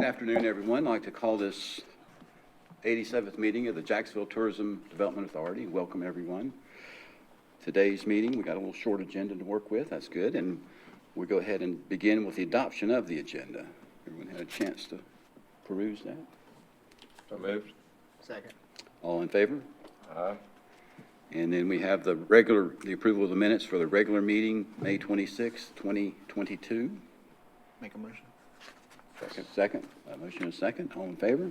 Good afternoon, everyone. I'd like to call this 87th meeting of the Jacksonville Tourism Development Authority. Welcome, everyone. Today's meeting, we got a little short agenda to work with. That's good. And we'll go ahead and begin with the adoption of the agenda. Everyone had a chance to peruse that? So moved. Second. All in favor? Aye. And then we have the approval of the minutes for the regular meeting, May 26, 2022. Make a motion. Second. Motion and second. All in favor?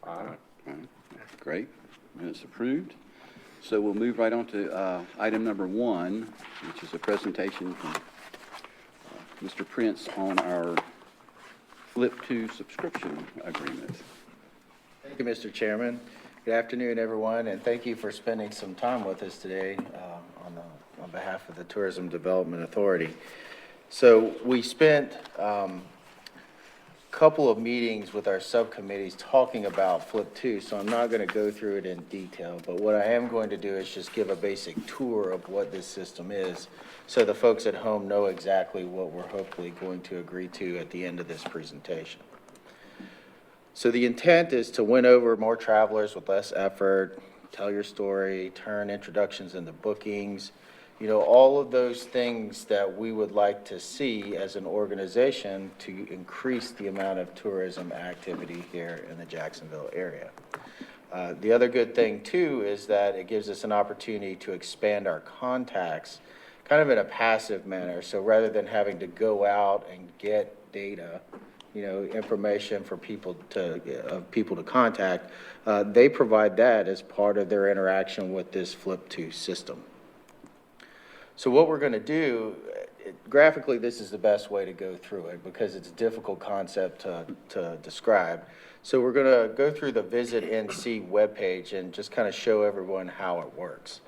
Aye. All right. Great. Minutes approved. So we'll move right on to item number 1, which is a presentation from Mr. Prince on our Flip to subscription agreement. Thank you, Mr. Chairman. Good afternoon, everyone, and thank you for spending some time with us today on behalf of the Tourism Development Authority. So we spent couple of meetings with our subcommittees talking about Flip 2, so I'm not going to go through it in detail, but what I am going to do is just give a basic tour of what this system is so the folks at home know exactly what we're hopefully going to agree to at the end of this presentation. So the intent is to win over more travelers with less effort, tell your story, turn introductions into bookings, you know, all of those things that we would like to see as an organization to increase the amount of tourism activity here in the Jacksonville area. The other good thing too is that it gives us an opportunity to expand our contacts kind of in a passive manner. So rather than having to go out and get data, you know, information for people to contact, they provide that as part of their interaction with this Flip 2 system. So what we're going to do, graphically, this is the best way to go through it because it's a difficult concept to describe. So we're going to go through the Visit NC webpage and just kind of show everyone how it works.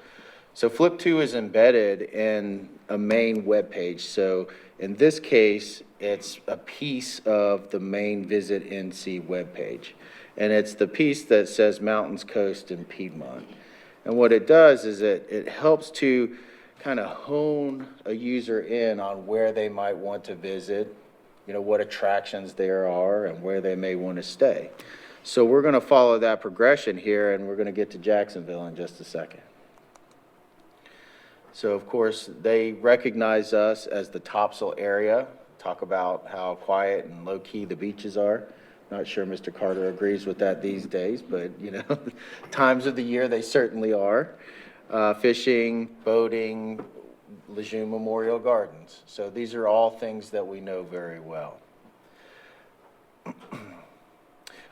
So Flip 2 is embedded in a main webpage. So in this case, it's a piece of the main Visit NC webpage. And it's the piece that says Mountains, Coast, and Piedmont. And what it does is it helps to kind of hone a user in on where they might want to visit, you know, what attractions there are and where they may want to stay. So we're going to follow that progression here, and we're going to get to Jacksonville in just a second. So of course, they recognize us as the Topsail area, talk about how quiet and low-key the beaches are. Not sure Mr. Carter agrees with that these days, but you know, times of the year they certainly are. Fishing, boating, Lejeune Memorial Gardens. So these are all things that we know very well.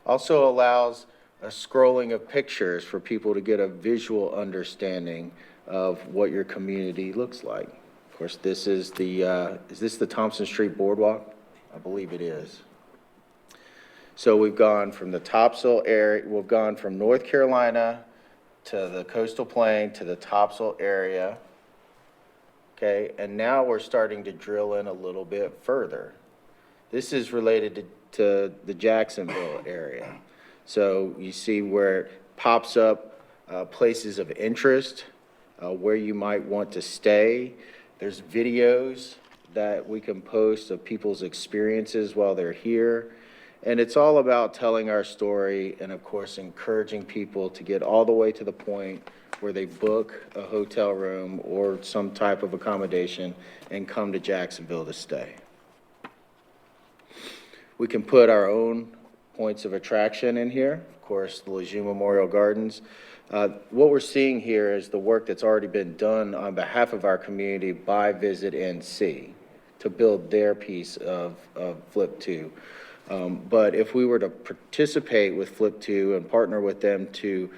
Also allows a scrolling of pictures for people to get a visual understanding of what your community looks like. Of course, this is the Thompson Street Boardwalk? I believe it is. So we've gone from the Topsail area, we've gone from North Carolina to the coastal plain, to the Topsail area, okay? And now we're starting to drill in a little bit further. This is related to the Jacksonville area. So you see where it pops up places of interest, where you might want to stay. There's videos that we can post of people's experiences while they're here. And it's all about telling our story and, of course, encouraging people to get all the way to the point where they book a hotel room or some type of accommodation and come to Jacksonville to stay. We can put our own points of attraction in here. Of course, the Lejeune Memorial Gardens. What we're seeing here is the work that's already been done on behalf of our community by Visit NC to build their piece of Flip 2. But if we were to participate with Flip 2 and partner with them to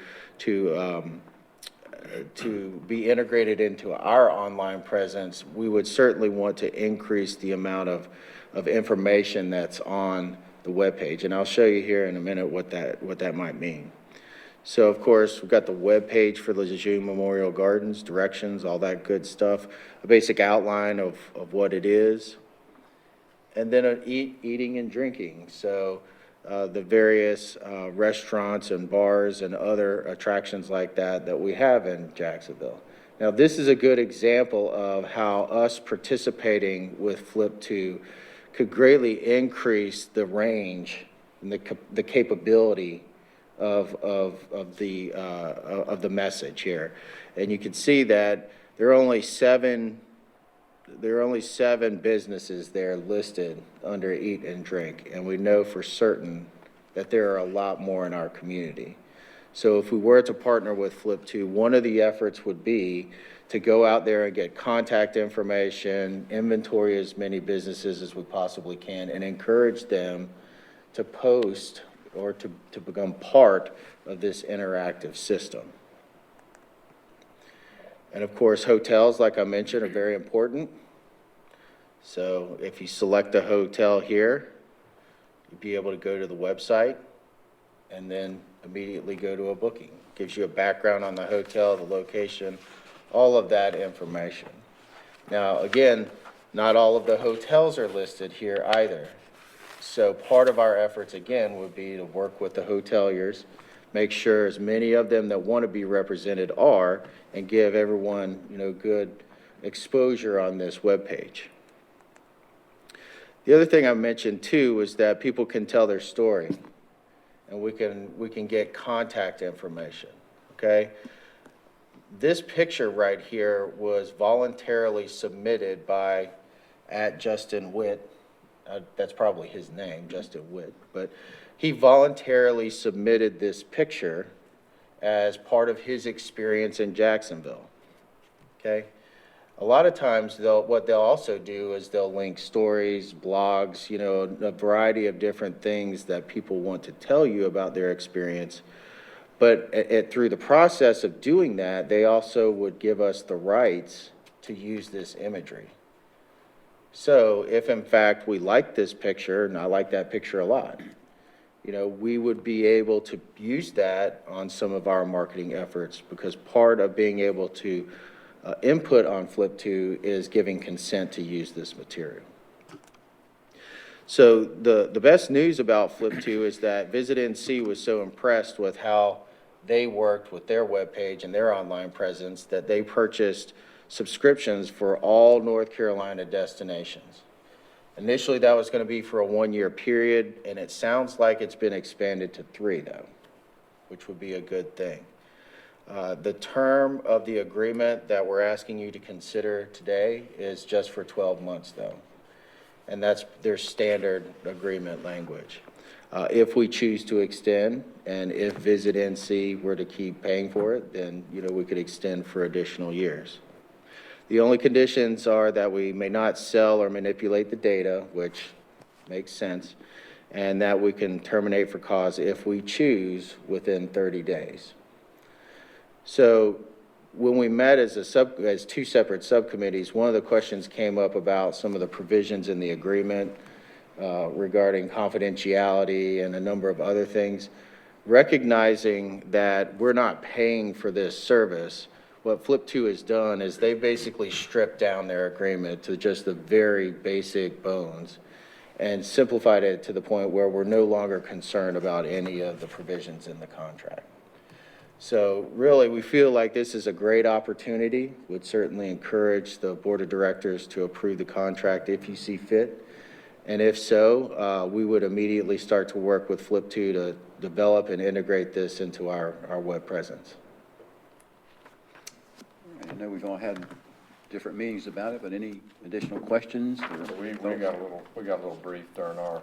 be integrated into our online presence, we would certainly want to increase the amount of information that's on the webpage. And I'll show you here in a minute what that might mean. So of course, we've got the webpage for the Lejeune Memorial Gardens, directions, all that good stuff, a basic outline of what it is. And then eating and drinking. So the various restaurants and bars and other attractions like that we have in Jacksonville. Now, this is a good example of how us participating with Flip 2 could greatly increase the range and the capability of the message here. And you can see that there are only seven businesses there listed under Eat and Drink, and we know for certain that there are a lot more in our community. So if we were to partner with Flip 2, one of the efforts would be to go out there and get contact information, inventory as many businesses as we possibly can, and encourage them to post or to become part of this interactive system. And of course, hotels, like I mentioned, are very important. So if you select a hotel here, you'll be able to go to the website and then immediately go to a booking. Gives you a background on the hotel, the location, all of that information. Now, again, not all of the hotels are listed here either. So part of our efforts, again, would be to work with the hoteliers, make sure as many of them that want to be represented are, and give everyone, good exposure on this webpage. The other thing I mentioned too is that people can tell their story, and we can get contact information, okay? This picture right here was voluntarily submitted by @Justin Witt. That's probably his name, Justin Witt, but he voluntarily submitted this picture as part of his experience in Jacksonville, okay? A lot of times, what they'll also do is they'll link stories, blogs, a variety of different things that people want to tell you about their experience. But through the process of doing that, they also would give us the rights to use this imagery. So if in fact we like this picture, and I like that picture a lot, we would be able to use that on some of our marketing efforts, because part of being able to input on Flip 2 is giving consent to use this material. So the best news about Flip 2 is that Visit NC was so impressed with how they worked with their webpage and their online presence that they purchased subscriptions for all North Carolina destinations. Initially, that was going to be for a 1-year period, and it sounds like it's been expanded to 3, though, which would be a good thing. The term of the agreement that we're asking you to consider today is just for 12 months, though, and that's their standard agreement language. If we choose to extend, and if Visit NC were to keep paying for it, then, we could extend for additional years. The only conditions are that we may not sell or manipulate the data, which makes sense, and that we can terminate for cause if we choose within 30 days. So when we met as two separate subcommittees, one of the questions came up about some of the provisions in the agreement regarding confidentiality and a number of other things. Recognizing that we're not paying for this service, what Flip 2 has done is they basically stripped down their agreement to just the very basic bones and simplified it to the point where we're no longer concerned about any of the provisions in the contract. So really, we feel like this is a great opportunity. Would certainly encourage the board of directors to approve the contract if you see fit. And if so, we would immediately start to work with Flip 2 to develop and integrate this into our web presence. I know we've all had different meetings about it, but any additional questions? We got a little brief during our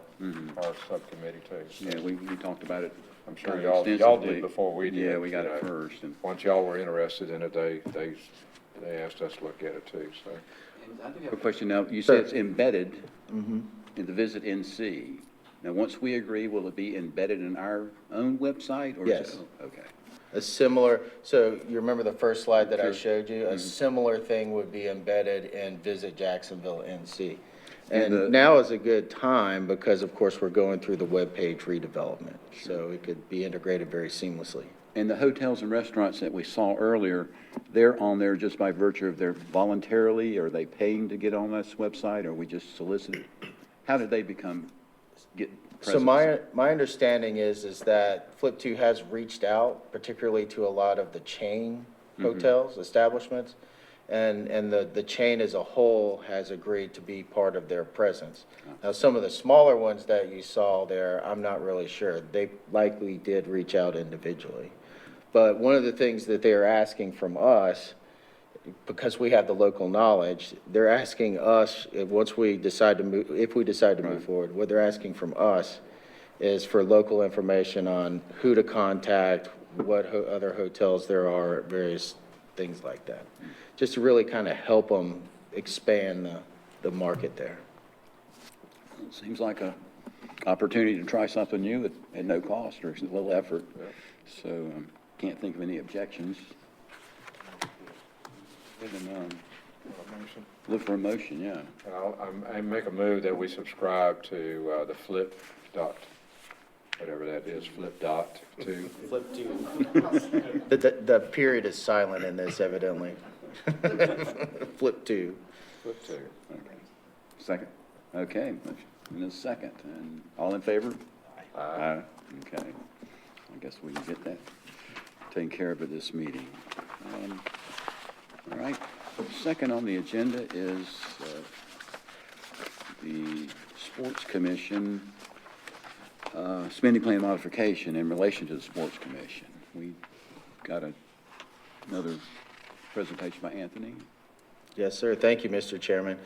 subcommittee too. So Yeah, we talked about it. I'm sure kinda y'all extensively. did before we did. Yeah, we got it first. And Once y'all were interested in it, they asked us to look at it too, so. I do have a question now. You said it's embedded in the Visit NC. Now, once we agree, will it be embedded in our own website? Or Yes. Is it, okay. A similar, so you remember the first slide that I showed you? A similar thing would be embedded in Visit Jacksonville NC. And now is a good time because, of course, we're going through the webpage redevelopment. So it could be integrated very seamlessly. And the hotels and restaurants that we saw earlier, they're on there just by virtue of their voluntarily, are they paying to get on this website, or we just solicited? How did they get presence? So my understanding is that Flip 2 has reached out, particularly to a lot of the chain hotels, establishments, and the chain as a whole has agreed to be part of their presence. Now, some of the smaller ones that you saw there, I'm not really sure. They likely did reach out individually. But one of the things that they are asking from us, because we have the local knowledge, they're asking us, once we decide to move, if we decide to move forward, what they're asking from us is for local information on who to contact, what other hotels there are, various things like that. Just to really kind of help them expand the market there. It seems like a opportunity to try something new at no cost or little effort. So can't think of any objections. Look for a motion, yeah. I make a move that we subscribe to the flip dot, whatever that is, flip dot to. Flip to. The period is silent in this evidently. Flip to. Flip to. Okay. Second? Okay, motion and a second. And all in favor? Aye. Okay. I guess we can get that taken care of at this meeting. All right. Second on the agenda is the Sports Commission spending plan modification in relation to the Sports Commission. We got another presentation by Anthony. Yes, sir. Thank you, Mr. Chairman.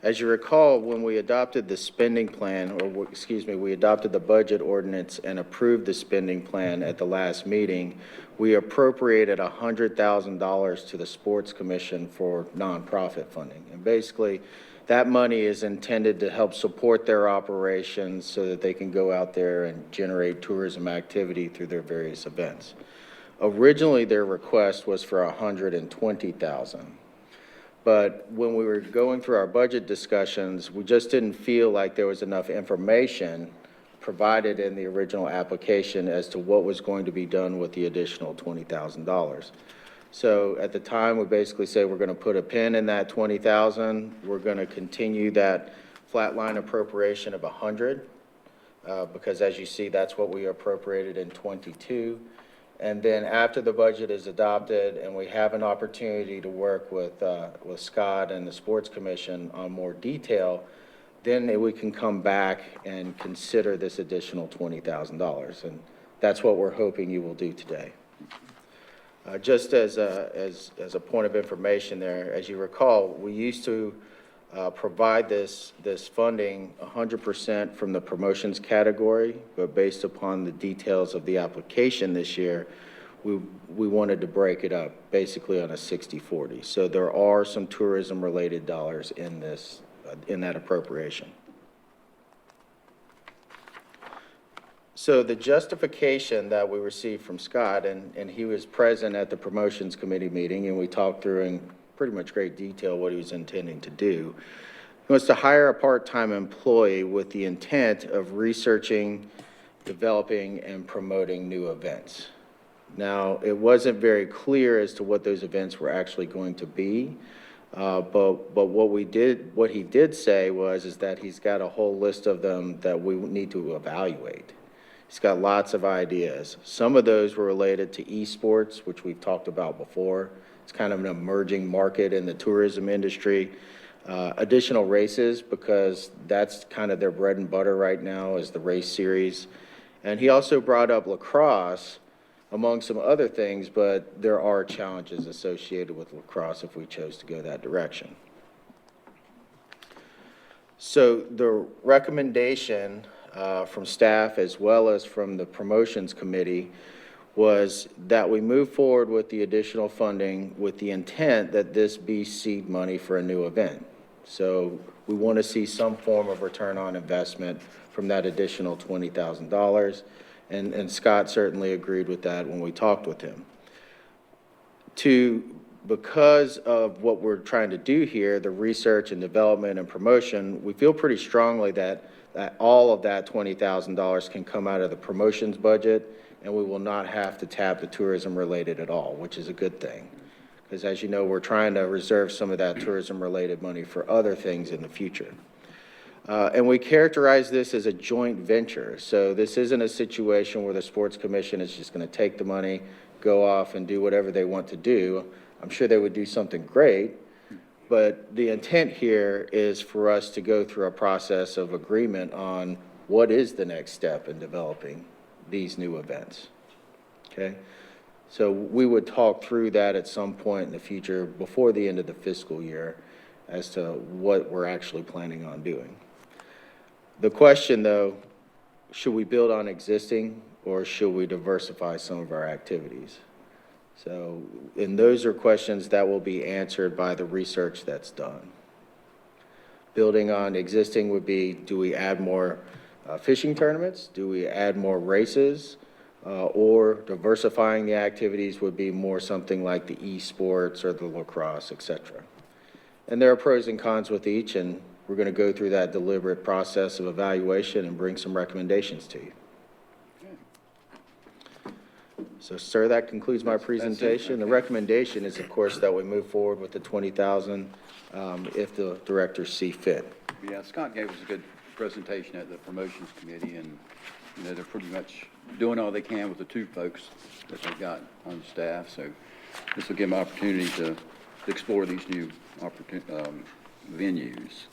As you recall, when we adopted the spending plan, we adopted the budget ordinance and approved the spending plan at the last meeting, we appropriated $100,000 to the Sports Commission for nonprofit funding. And basically, that money is intended to help support their operations so that they can go out there and generate tourism activity through their various events. Originally, their request was for $120,000. But when we were going through our budget discussions, we just didn't feel like there was enough information provided in the original application as to what was going to be done with the additional $20,000. So at the time, we basically said we're going to put a pin in that $20,000. We're going to continue that flatline appropriation of $100, because as you see, that's what we appropriated in '22. And then after the budget is adopted and we have an opportunity to work with Scott and the Sports Commission on more detail, then we can come back and consider this additional $20,000. And that's what we're hoping you will do today. Just as a point of information there, as you recall, we used to provide this funding 100% from the promotions category, but based upon the details of the application this year, we wanted to break it up basically on a 60-40. So there are some tourism-related dollars in that appropriation. So the justification that we received from Scott, and he was present at the promotions committee meeting, and we talked through in pretty much great detail what he was intending to do, was to hire a part-time employee with the intent of researching, developing, and promoting new events. Now, it wasn't very clear as to what those events were actually going to be, but what he did say is that he's got a whole list of them that we need to evaluate. He's got lots of ideas. Some of those were related to esports, which we've talked about before. It's kind of an emerging market in the tourism industry. Additional races, because that's kind of their bread and butter right now, is the race series. And he also brought up lacrosse, among some other things, but there are challenges associated with lacrosse if we chose to go that direction. So the recommendation from staff as well as from the promotions committee was that we move forward with the additional funding with the intent that this be seed money for a new event. So we want to see some form of return on investment from that additional $20,000. And Scott certainly agreed with that when we talked with him. Because of what we're trying to do here, the research and development and promotion, we feel pretty strongly that all of that $20,000 can come out of the promotions budget, and we will not have to tap the tourism related at all, which is a good thing. Because as you know, we're trying to reserve some of that tourism related money for other things in the future. And we characterize this as a joint venture. So this isn't a situation where the Sports Commission is just going to take the money, go off and do whatever they want to do. I'm sure they would do something great, but the intent here is for us to go through a process of agreement on what is the next step in developing these new events. Okay? So we would talk through that at some point in the future before the end of the fiscal year as to what we're actually planning on doing. The question, though, should we build on existing or should we diversify some of our activities? So, and those are questions that will be answered by the research that's done. Building on existing would be, do we add more fishing tournaments? Do we add more races? Or diversifying the activities would be more something like the esports or the lacrosse, et cetera. And there are pros and cons with each, and we're going to go through that deliberate process of evaluation and bring some recommendations to you. So, sir, that concludes my presentation. The recommendation is, of course, that we move forward with the 20,000 if the directors see fit. Yeah, Scott gave us a good presentation at the promotions committee, and, you know, they're pretty much doing all they can with the two folks that they've got on staff. So this will give them opportunity to explore these new venues.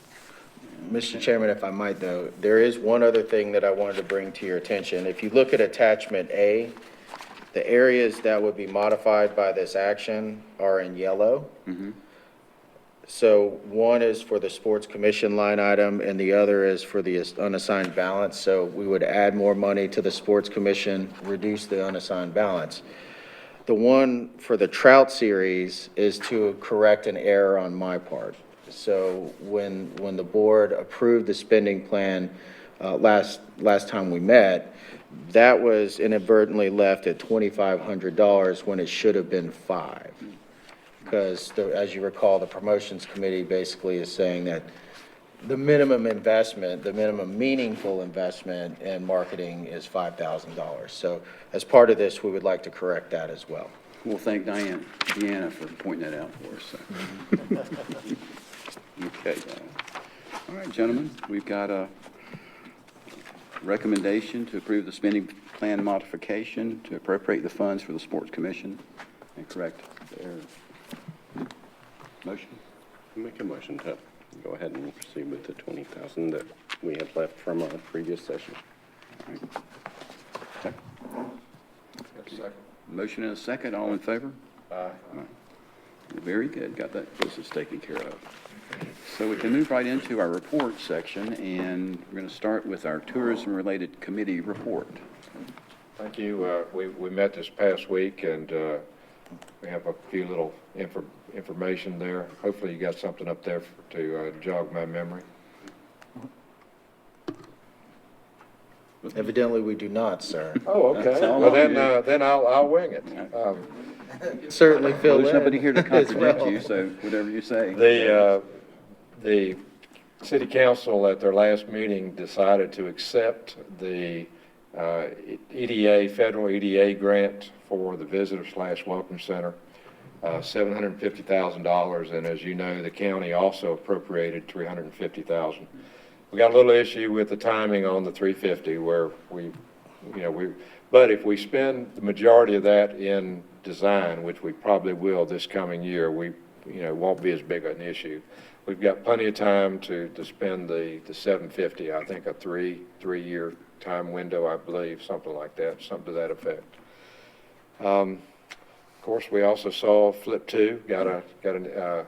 Mr. Chairman, if I might, though, there is one other thing that I wanted to bring to your attention. If you look at attachment A, the areas that would be modified by this action are in yellow. So one is for the sports commission line item and the other is for the unassigned balance. So we would add more money to the sports commission, reduce the unassigned balance. The one for the trout series is to correct an error on my part. So when the board approved the spending plan last time we met, that was inadvertently left at $2,500 when it should have been $5,000. Because as you recall, the promotions committee basically is saying that the minimum investment, the minimum meaningful investment in marketing is $5,000. So as part of this, we would like to correct that as well. We'll thank Deanna for pointing that out for us. So. Okay. All right, gentlemen, we've got a recommendation to approve the spending plan modification to appropriate the funds for the sports commission and correct the error. Motion? Make a motion to go ahead and proceed with the 20,000 that we had left from our previous session. All right. Second. Motion and a second. All in favor? Aye. All right. Very good. Got that business taken care of. So we can move right into our report section, and we're going to start with our tourism-related committee report. Thank you. We met this past week, and we have a few little information there. Hopefully you got something up there to jog my memory. Evidently, we do not, sir. Oh, okay. That's all Well, right. then I'll wing it. Certainly fill in. There's nobody here to as contradict well. you, so whatever you say. The city council at their last meeting decided to accept the EDA, federal EDA grant for the visitor/welcome center, $750,000, and as you know, the county also appropriated $350,000. We got a little issue with the timing on the 350 where but if we spend the majority of that in design, which we probably will this coming year, it won't be as big an issue. We've got plenty of time to spend the 750, I think a three-year time window, I believe, something like that, something to that effect. Of course, we also saw Flip 2, got a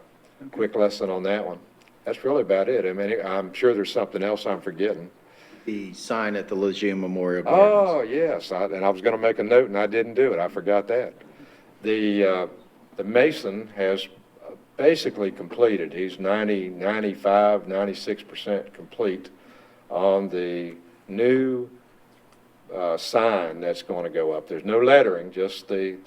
quick lesson on that one. That's really about it. I mean, I'm sure there's something else I'm forgetting. The sign at the Lejeune Memorial Oh, Gardens. yes, and I was going to make a note and I didn't do it. I forgot that. The mason has basically completed. He's 95, 96% complete on the new sign that's going to go up. There's no lettering, just the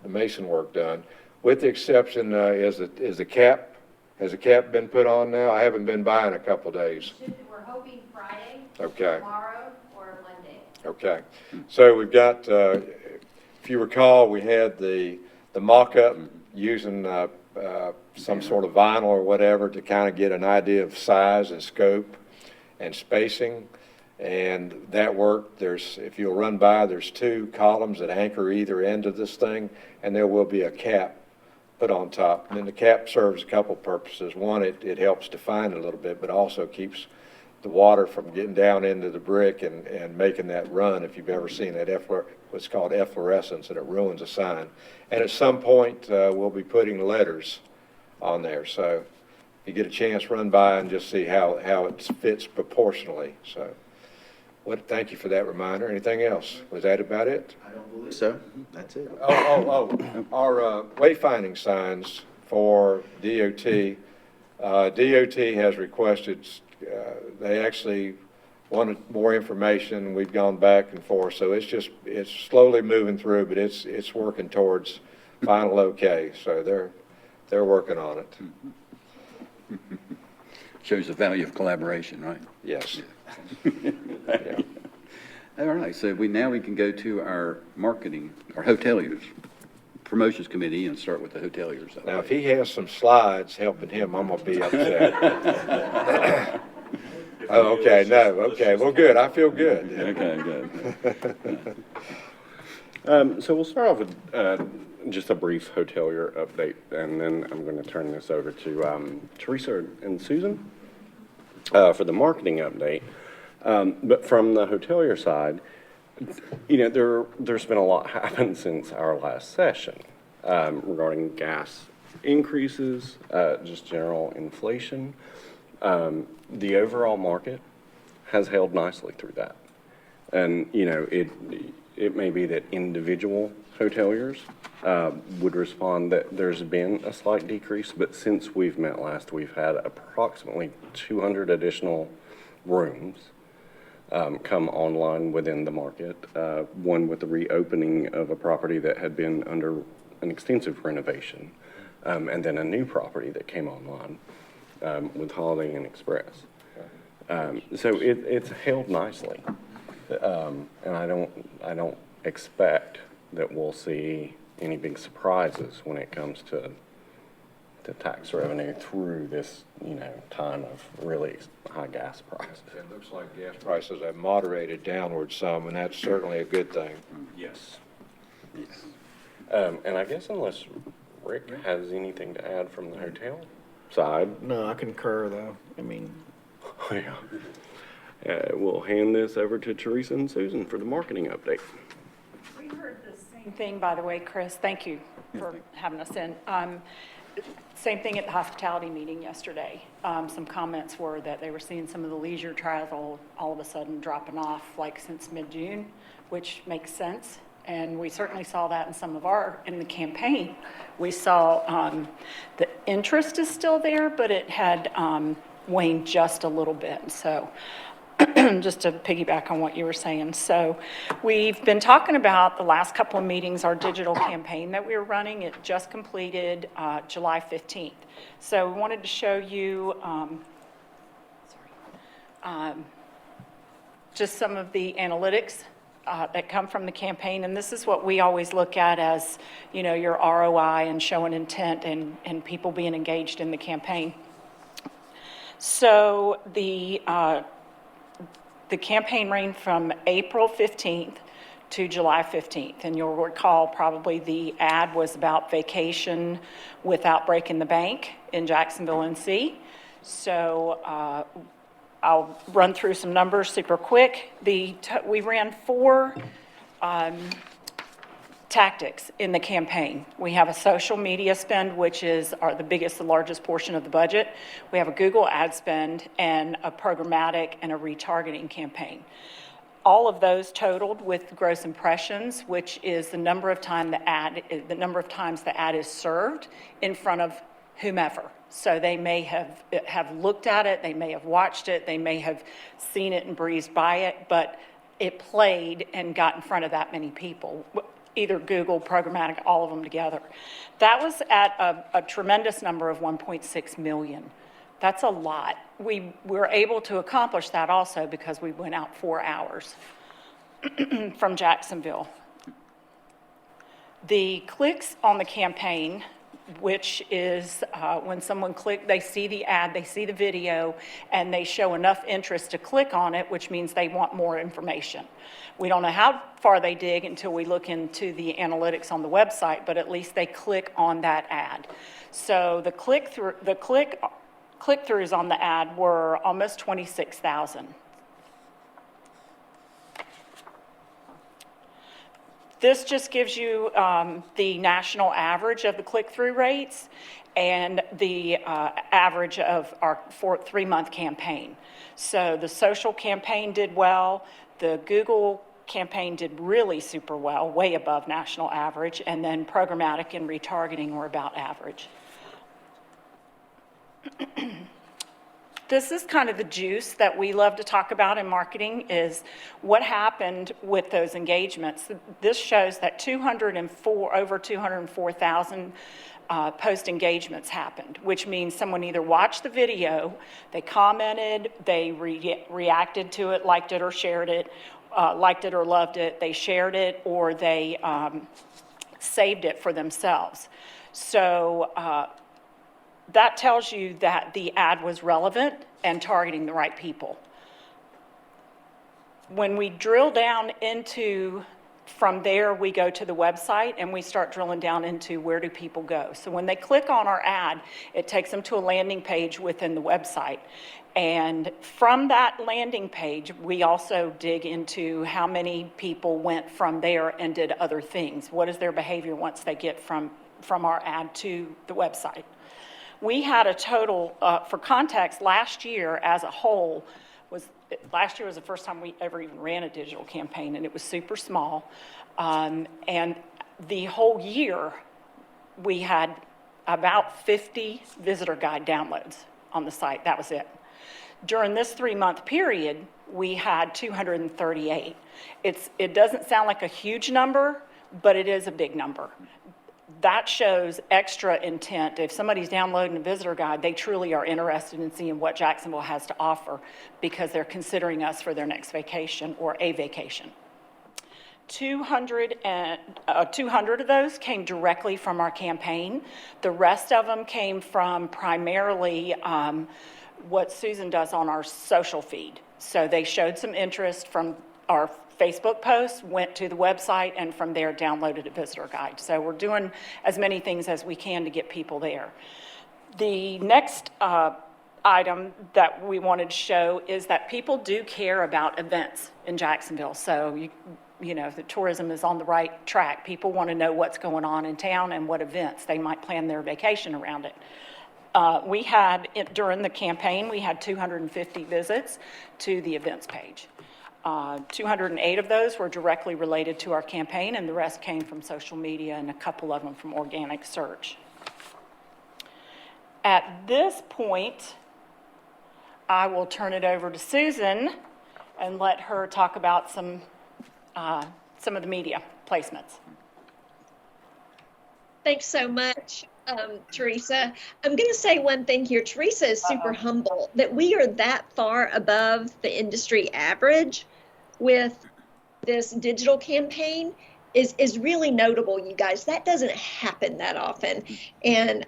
mason work done, with the exception, has the cap been put on now? I haven't been by in a couple of days. We're hoping Friday, Okay. tomorrow, or Monday. Okay. So we've got, if you recall, we had the mock-up using some sort of vinyl or whatever to kind of get an idea of size and scope and spacing. And that work, if you'll run by, there's 2 columns that anchor either end of this thing, and there will be a cap put on top. And then the cap serves a couple purposes. One, it helps define it a little bit, but also keeps the water from getting down into the brick and making that run. If you've ever seen that what's called efflorescence, and it ruins a sign. And at some point, we'll be putting letters on there. So if you get a chance, run by and just see how it fits proportionally. So thank you for that reminder. Anything else? Was that about it? I don't believe so. That's it. Our wayfinding signs for DOT, DOT has requested, they actually wanted more information. We've gone back and forth, so it's slowly moving through, but it's working towards final okay. So they're working on it. Shows the value of collaboration, right? Yes. Yeah. All right, so we can go to our marketing, our hoteliers, promotions committee, and start with the hoteliers. Now, if he has some slides helping him, I'm gonna be upset. Oh, okay, no, okay, well, good, I feel good. Okay, good. So we'll start off with just a brief hotelier update, and then I'm going to turn this over to Teresa and Susan for the marketing update. But from the hotelier side, there's been a lot happened since our last session regarding gas increases, just general inflation. The overall market has held nicely through that. And, it may be that individual hoteliers would respond that there's been a slight decrease, but since we've met last, we've had approximately 200 additional rooms come online within the market, one with the reopening of a property that had been under an extensive renovation, and then a new property that came online with Holiday Inn Express. So it's held nicely, and I don't expect that we'll see any big surprises when it comes to tax revenue through this, time of really high gas prices. It looks like gas prices have moderated downward some, and that's certainly a good thing. Yes. Yes. And I guess unless Rick has anything to add from the hotel side. No, I concur, though. I mean, Yeah. We'll hand this over to Teresa and Susan for the marketing update. We heard the same thing, by the way, Chris. Thank you for having us in. Same thing at the hospitality meeting yesterday. Some comments were that they were seeing some of the leisure travel all of a sudden dropping off like since mid-June, which makes sense. And we certainly saw that in the campaign. We saw the interest is still there, but it had waned just a little bit. So just to piggyback on what you were saying. So we've been talking about the last couple of meetings, our digital campaign that we were running. It just completed July 15th. So we wanted to show you just some of the analytics that come from the campaign. And this is what we always look at as, your ROI and showing intent and people being engaged in the campaign. So the campaign ran from April 15th to July 15th. And you'll recall probably the ad was about vacation without breaking the bank in Jacksonville, NC. So I'll run through some numbers super quick. We ran 4 tactics in the campaign. We have a social media spend, which is the largest portion of the budget. We have a Google ad spend and a programmatic and a retargeting campaign. All of those totaled with gross impressions, which is the number of times the ad is served in front of whomever. So they may have looked at it, they may have watched it, they may have seen it and breezed by it, but it played and got in front of that many people. Either Google, programmatic, all of them together. That was at a tremendous number of 1.6 million. That's a lot. We were able to accomplish that also because we went out 4 hours from Jacksonville. The clicks on the campaign which is when someone they see the ad, they see the video, and they show enough interest to click on it, which means they want more information. We don't know how far they dig until we look into the analytics on the website, but at least they click on that ad. So the click-throughs on the ad were almost 26,000. This just gives you the national average of the click-through rates and the average of our 3-month campaign. So the social campaign did well, the Google campaign did really super well, way above national average, and then programmatic and retargeting were about average. This is kind of the juice that we love to talk about in marketing, is what happened with those engagements. This shows that over 204,000 post engagements happened, which means someone either watched the video, they commented, they reacted to it, liked it or shared it, liked it or loved it, they shared it, or they saved it for themselves. So that tells you that the ad was relevant and targeting the right people. When we drill down from there, we go to the website and we start drilling down into where do people go. So when they click on our ad, it takes them to a landing page within the website. And from that landing page, we also dig into how many people went from there and did other things. What is their behavior once they get from our ad to the website? We had a total, for context, last year as a whole, last year was the first time we ever even ran a digital campaign, and it was super small. And the whole year, we had about 50 visitor guide downloads on the site. That was it. During this 3-month period, we had 238. It doesn't sound like a huge number, but it is a big number. That shows extra intent. If somebody's downloading a visitor guide, they truly are interested in seeing what Jacksonville has to offer because they're considering us for their next vacation or a vacation. 200 of those came directly from our campaign. The rest of them came from primarily what Susan does on our social feed. So they showed some interest from our Facebook posts, went to the website, and from there downloaded a visitor guide. So we're doing as many things as we can to get people there. The next item that we wanted to show is that people do care about events in Jacksonville. So you know, the tourism is on the right track. People want to know what's going on in town and what events. They might plan their vacation around it. During the campaign, we had 250 visits to the events page. 208 of those were directly related to our campaign, and the rest came from social media and a couple of them from organic search. At this point, I will turn it over to Susan and let her talk about some of the media placements. Thanks so much, Teresa. I'm going to say one thing here. Teresa is super humble that we are that far above the industry average with this digital campaign is really notable, you guys. That doesn't happen that often. And,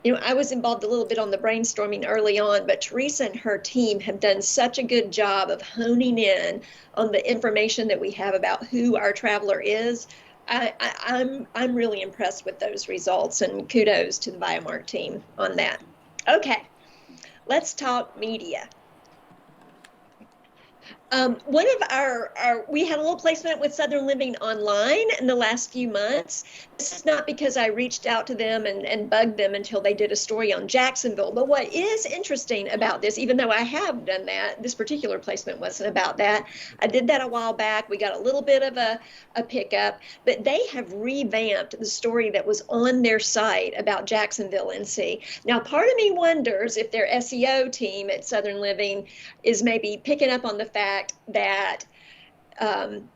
you know, I was involved a little bit on the brainstorming early on, but Teresa and her team have done such a good job of honing in on the information that we have about who our traveler is. I'm really impressed with those results, and kudos to the Biomark team on that. Okay, let's talk media. One of we had a little placement with Southern Living Online in the last few months. This is not because I reached out to them and bugged them until they did a story on Jacksonville. But what is interesting about this, even though I have done that, this particular placement wasn't about that. I did that a while back. We got a little bit of a pickup, but they have revamped the story that was on their site about Jacksonville, NC. Now, part of me wonders if their SEO team at Southern Living is maybe picking up on the fact that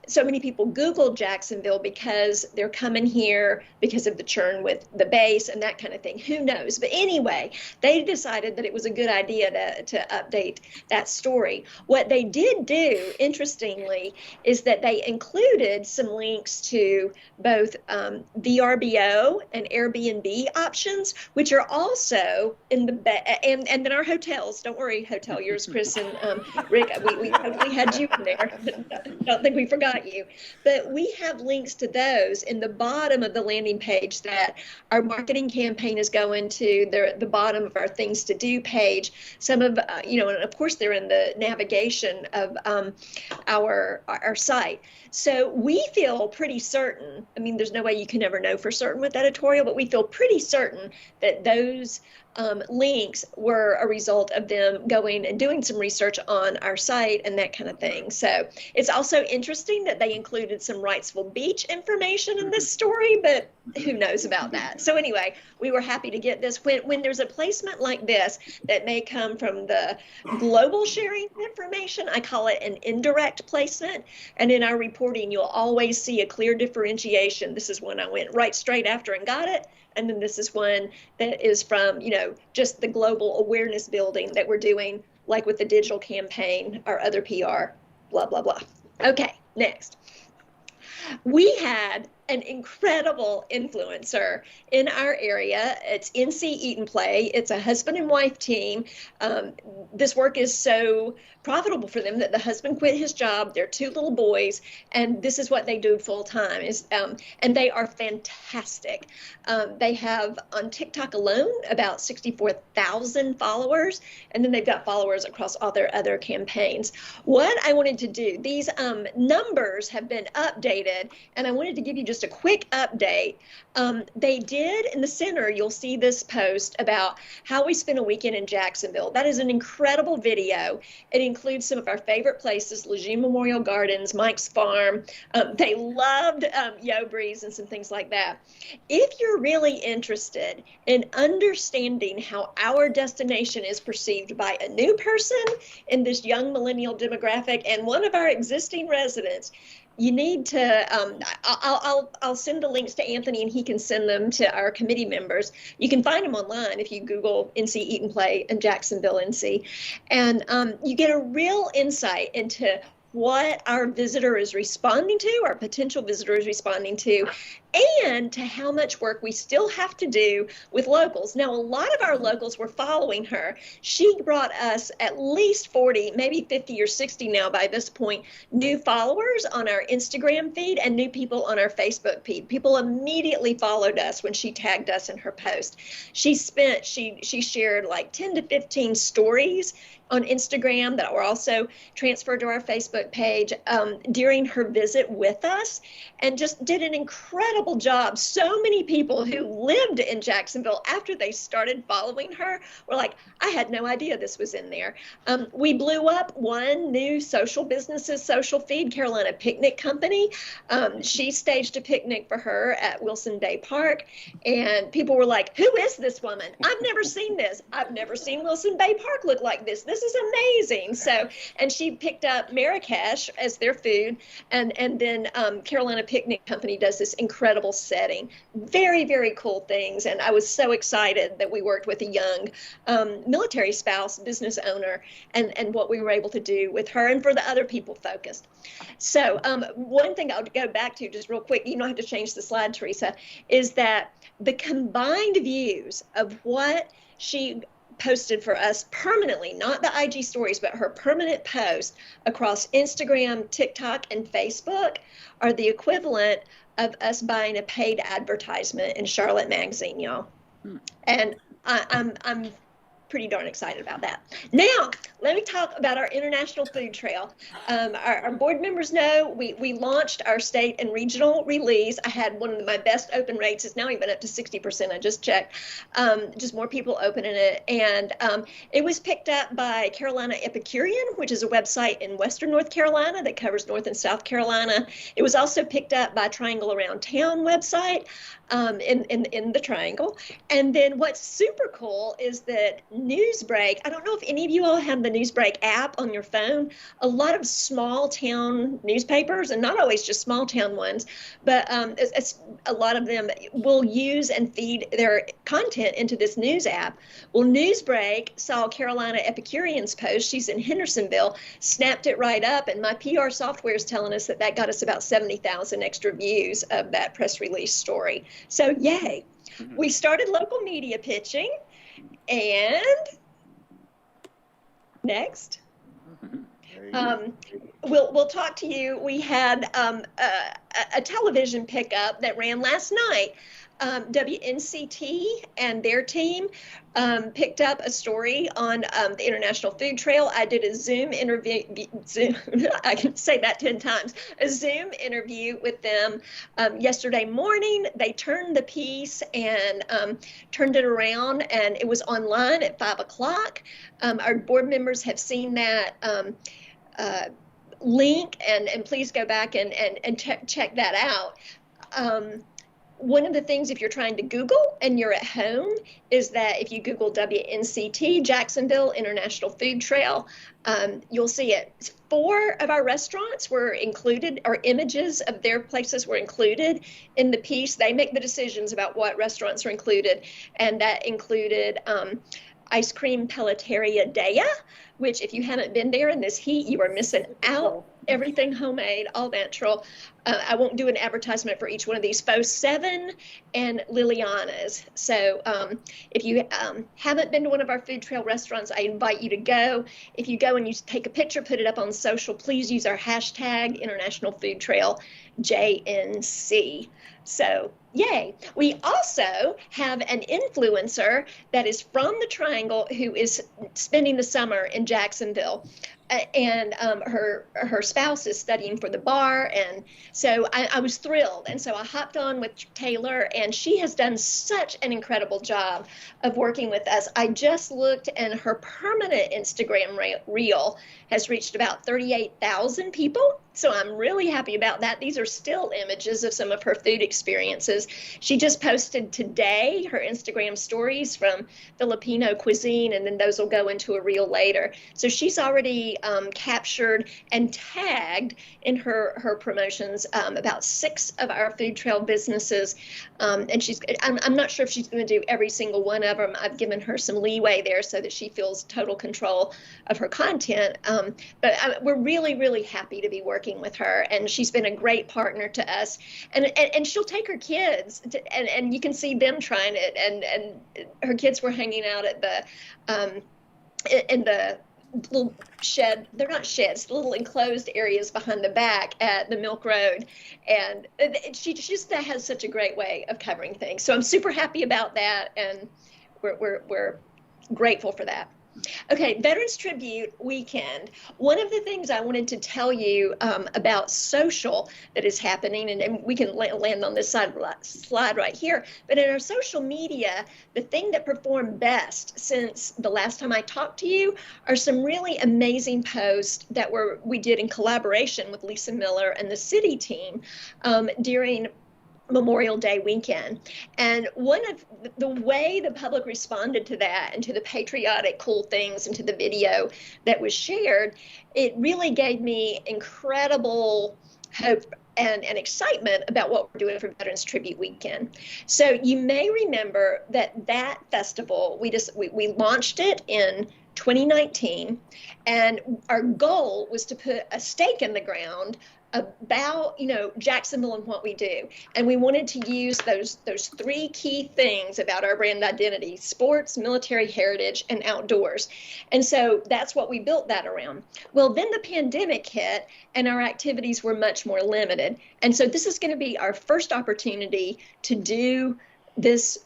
so many people Googled Jacksonville because they're coming here because of the churn with the base and that kind of thing. Who knows? But anyway, they decided that it was a good idea to update that story. What they did do, interestingly, is that they included some links to both VRBO and Airbnb options, which are also in the and then our hotels. Don't worry, hoteliers, Chris and Rick, we totally had you in there. Don't think we forgot you. But we have links to those in the bottom of the landing page that our marketing campaign is going to, the bottom of our things to do page. Some of, and of course they're in the navigation of our site. So we feel pretty certain, I mean, there's no way you can ever know for certain with editorial, but we feel pretty certain that those links were a result of them going and doing some research on our site and that kind of thing. So it's also interesting that they included some Wrightsville Beach information in this story, but who knows about that. So anyway, we were happy to get this. When there's a placement like this that may come from the global sharing information, I call it an indirect placement. And in our reporting, you'll always see a clear differentiation. This is when I went right straight after and got it. And then this is one that is from, just the global awareness building that we're doing, like with the digital campaign, our other PR, blah, blah, blah. Okay, next. We had an incredible influencer in our area. It's NC Eat and Play. It's a husband and wife team. This work is so profitable for them that the husband quit his job. They're two little boys, and this is what they do full time. And they are fantastic. They have on TikTok alone about 64,000 followers, and then they've got followers across all their other campaigns. What I wanted to do, these numbers have been updated, and I wanted to give you just a quick update. They did in the center, you'll see this post about how we spent a weekend in Jacksonville. That is an incredible video. It includes some of our favorite places, Lejeune Memorial Gardens, Mike's Farm. They loved Yo Breeze and some things like that. If you're really interested in understanding how our destination is perceived by a new person in this young millennial demographic and one of our existing residents, you need to, I'll send the links to Anthony and he can send them to our committee members. You can find them online if you Google NC Eat and Play and Jacksonville NC. And you get a real insight into what our visitor is responding to, our potential visitor is responding to, and to how much work we still have to do with locals. Now, a lot of our locals were following her. She brought us at least 40, maybe 50 or 60 now by this point, new followers on our Instagram feed and new people on our Facebook feed. People immediately followed us when she tagged us in her post. She shared like 10 to 15 stories on Instagram that were also transferred to our Facebook page during her visit with us, and just did an incredible job. So many people who lived in Jacksonville after they started following her were like, I had no idea this was in there. We blew up one new social businesses social feed, Carolina Picnic Company. She staged a picnic for her at Wilson Day Park, and people were like, who is this woman? I've never seen this. I've never seen Wilson Bay Park look like this. This is amazing. So, and she picked up Marrakesh as their food, and then Carolina Picnic Company does this incredible setting. Very, very cool things. And I was so excited that we worked with a young military spouse, business owner, and what we were able to do with her and for the other people focused. So one thing I'll go back to just real quick, you don't have to change the slide, Teresa, is that the combined views of what she posted for us permanently, not the IG stories, but her permanent post across Instagram, TikTok, and Facebook are the equivalent of us buying a paid advertisement in Charlotte Magazine, y'all. And I'm pretty darn excited about that. Now, let me talk about our International Food Trail. Our board members know we launched our state and regional release. I had one of my best open rates. It's now even up to 60%. I just checked. Just more people opening it. And it was picked up by Carolina Epicurean, which is a website in Western North Carolina that covers North and South Carolina. It was also picked up by Triangle Around Town website. in the triangle. And then what's super cool is that Newsbreak, I don't know if any of you all have the Newsbreak app on your phone. A lot of small town newspapers, and not always just small town ones, but a lot of them will use and feed their content into this news app. Well, Newsbreak saw Carolina Epicurean's post. She's in Hendersonville, snapped it right up, and my PR software is telling us that that got us about 70,000 extra views of that press release story. So yay. We started local media pitching, and next. We'll talk to you. We had a television pickup that ran last night. WNCT and their team picked up a story on the International Food Trail. I did a Zoom interview, I can say that 10 times, a Zoom interview with them yesterday morning. They turned the piece and turned it around, and it was online at 5 o'clock. Our board members have seen that link, and please go back and check that out. One of the things, if you're trying to Google and you're at home, is that if you Google WNCT, Jacksonville International Food Trail, you'll see it. 4 of our restaurants were included, or images of their places were included in the piece. They make the decisions about what restaurants are included, and that included Ice Cream Pelleteria Dea, which if you haven't been there in this heat, you are missing out. Everything homemade, all natural. I won't do an advertisement for each one of these. Faux 7 and Liliana's. So if you haven't been to one of our food trail restaurants, I invite you to go. If you go and you take a picture, put it up on social, please use our hashtag International Food Trail JNC. So yay. We also have an influencer that is from the Triangle who is spending the summer in Jacksonville. And her spouse is studying for the bar, and so I was thrilled. And so I hopped on with Taylor, and she has done such an incredible job of working with us. I just looked, and her permanent Instagram reel has reached about 38,000 people. So I'm really happy about that. These are still images of some of her food experiences. She just posted today her Instagram stories from Filipino cuisine, and then those will go into a reel later. So she's already captured and tagged in her promotions about 6 of our food trail businesses. And I'm not sure if she's going to do every single one of them. I've given her some leeway there so that she feels total control of her content. But we're really, really happy to be working with her, and she's been a great partner to us. And she'll take her kids, and you can see them trying it. And her kids were hanging out at the in the little shed. They're not sheds, little enclosed areas behind the back at the Milk Road, and she just has such a great way of covering things. So I'm super happy about that, and we're grateful for that. Okay, Veterans Tribute Weekend. One of the things I wanted to tell you about social that is happening, and we can land on this slide right here, but in our social media, the thing that performed best since the last time I talked to you are some really amazing posts that we did in collaboration with Lisa Miller and the city team during Memorial Day weekend. And one of the way the public responded to that, and to the patriotic cool things, and to the video that was shared, it really gave me incredible hope and excitement about what we're doing for Veterans Tribute Weekend. So you may remember that festival, we launched it in 2019, and our goal was to put a stake in the ground about, Jacksonville and what we do. And we wanted to use those 3 key things about our brand identity: sports, military heritage, and outdoors. And so that's what we built that around. Well, then the pandemic hit, and our activities were much more limited. And so this is going to be our first opportunity to do this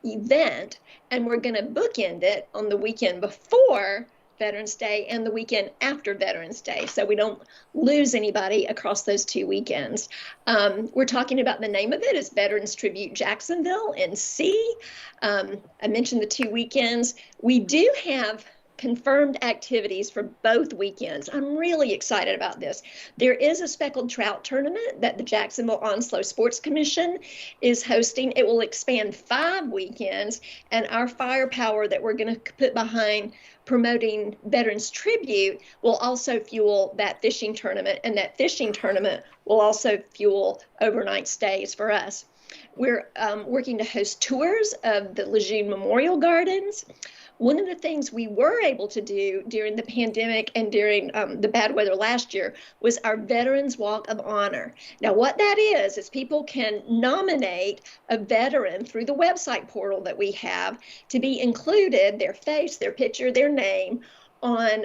event, and we're going to bookend it on the weekend before Veterans Day and the weekend after Veterans Day, so we don't lose anybody across those 2 weekends. We're talking about, the name of it is Veterans Tribute Jacksonville NC. I mentioned the 2 weekends. We do have confirmed activities for both weekends. I'm really excited about this. There is a speckled trout tournament that the Jacksonville Onslow Sports Commission is hosting. It will expand 5 weekends, and our firepower that we're going to put behind promoting Veterans Tribute will also fuel that fishing tournament, and that fishing tournament will also fuel overnight stays for us. We're working to host tours of the Lejeune Memorial Gardens. One of the things we were able to do during the pandemic and during the bad weather last year was our Veterans Walk of Honor. Now, what that is people can nominate a veteran through the website portal that we have to be included, their face, their picture, their name, on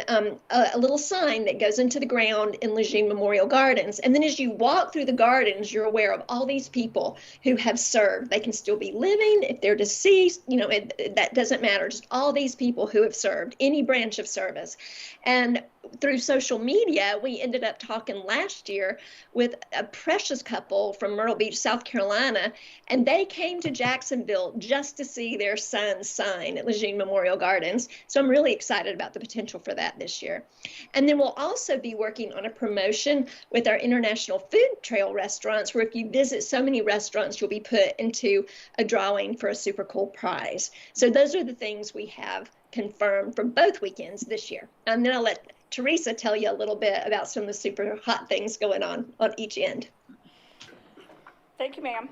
a little sign that goes into the ground in Lejeune Memorial Gardens. And then as you walk through the gardens, you're aware of all these people who have served. They can still be living. If they're deceased, that doesn't matter. Just all these people who have served any branch of service. And through social media, we ended up talking last year with a precious couple from Myrtle Beach, South Carolina, and they came to Jacksonville just to see their son's sign at Lejeune Memorial Gardens. So I'm really excited about the potential for that this year. And then we'll also be working on a promotion with our International Food Trail restaurants, where if you visit so many restaurants, you'll be put into a drawing for a super cool prize. So those are the things we have confirmed for both weekends this year. And then I'll let Teresa tell you a little bit about some of the super hot things going on each end. Thank you, ma'am.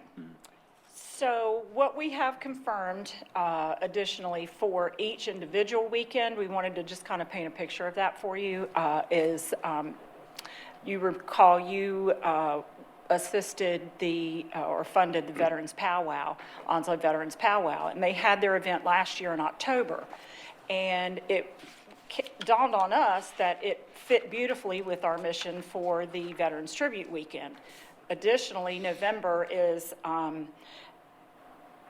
So what we have confirmed additionally for each individual weekend, we wanted to just kind of paint a picture of that for you, is you recall you assisted or funded the Veterans Powwow, Onslow Veterans Powwow, and they had their event last year in October. And it dawned on us that it fit beautifully with our mission for the Veterans Tribute Weekend. Additionally, November is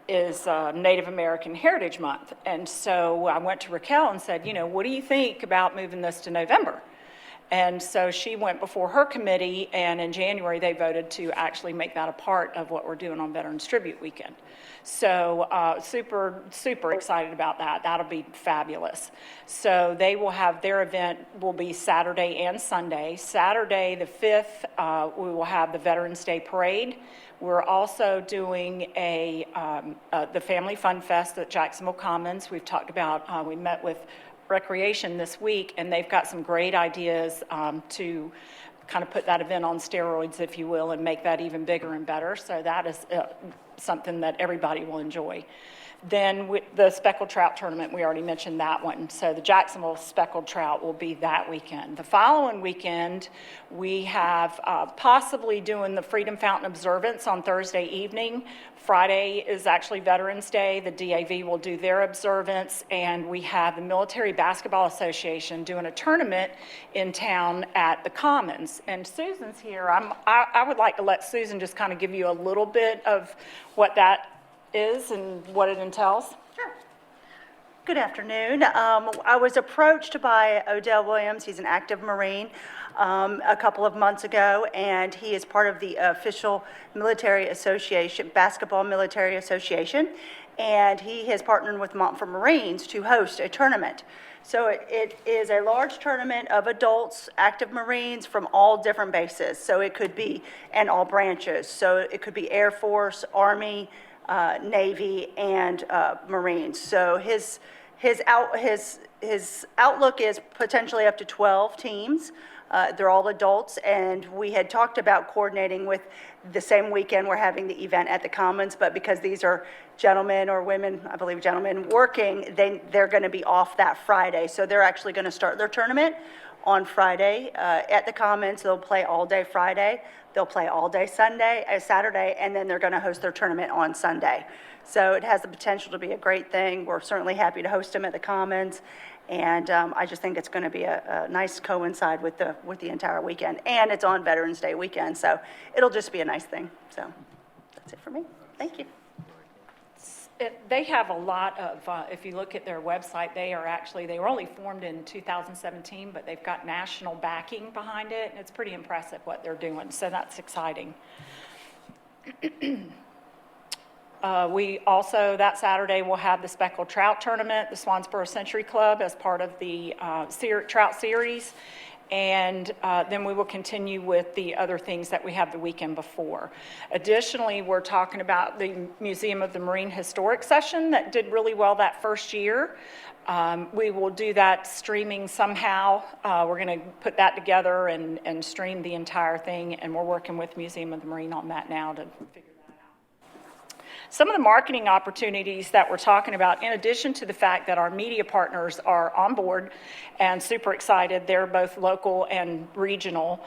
Native American Heritage Month. And so I went to Raquel and said, what do you think about moving this to November? And so she went before her committee, and in January they voted to actually make that a part of what we're doing on Veterans Tribute Weekend. So super, super excited about that. That'll be fabulous. So they will have, their event will be Saturday and Sunday. Saturday the 5th, we will have the Veterans Day Parade. We're also doing the Family Fun Fest at Jacksonville Commons. We've talked about, we met with Recreation this week, and they've got some great ideas to kind of put that event on steroids, if you will, and make that even bigger and better. So that is something that everybody will enjoy. Then with the speckled trout tournament, we already mentioned that one. So the Jacksonville speckled trout will be that weekend. The following weekend, we have possibly doing the Freedom Fountain observance on Thursday evening. Friday is actually Veterans Day. The DAV will do their observance, and we have the Military Basketball Association doing a tournament in town at the Commons. And Susan's here. I would like to let Susan just kind of give you a little bit of what that is and what it entails. Sure. Good afternoon. I was approached by Odell Williams. He's an active Marine a couple of months ago, and he is part of the official military association, Basketball Military Association, and he has partnered with Montfort Marines to host a tournament. So it is a large tournament of adults, active Marines from all different bases. So it could be, and all branches. So it could be Air Force, Army, Navy, and Marines. So his outlook is potentially up to 12 teams. They're all adults, and we had talked about coordinating with the same weekend we're having the event at the Commons, but because these are gentlemen or women, I believe gentlemen, working, they're going to be off that Friday. So they're actually going to start their tournament on Friday at the Commons. They'll play all day Friday. They'll play all day Saturday, and then they're going to host their tournament on Sunday. So it has the potential to be a great thing. We're certainly happy to host them at the Commons, and I just think it's going to be a nice coincide with the entire weekend. And it's on Veterans Day weekend, so it'll just be a nice thing. So that's it for me. Thank you. They have a lot of, if you look at their website, they were only formed in 2017, but they've got national backing behind it, and it's pretty impressive what they're doing, so that's exciting. We also, that Saturday, will have the speckled trout tournament, the Swansboro Century Club, as part of the trout series. And then we will continue with the other things that we have the weekend before. Additionally, we're talking about the Museum of the Marine Historic session that did really well that first year. We will do that streaming somehow. We're going to put that together and stream the entire thing, and we're working with Museum of the Marine on that now to figure that out. Some of the marketing opportunities that we're talking about, in addition to the fact that our media partners are on board and super excited, they're both local and regional.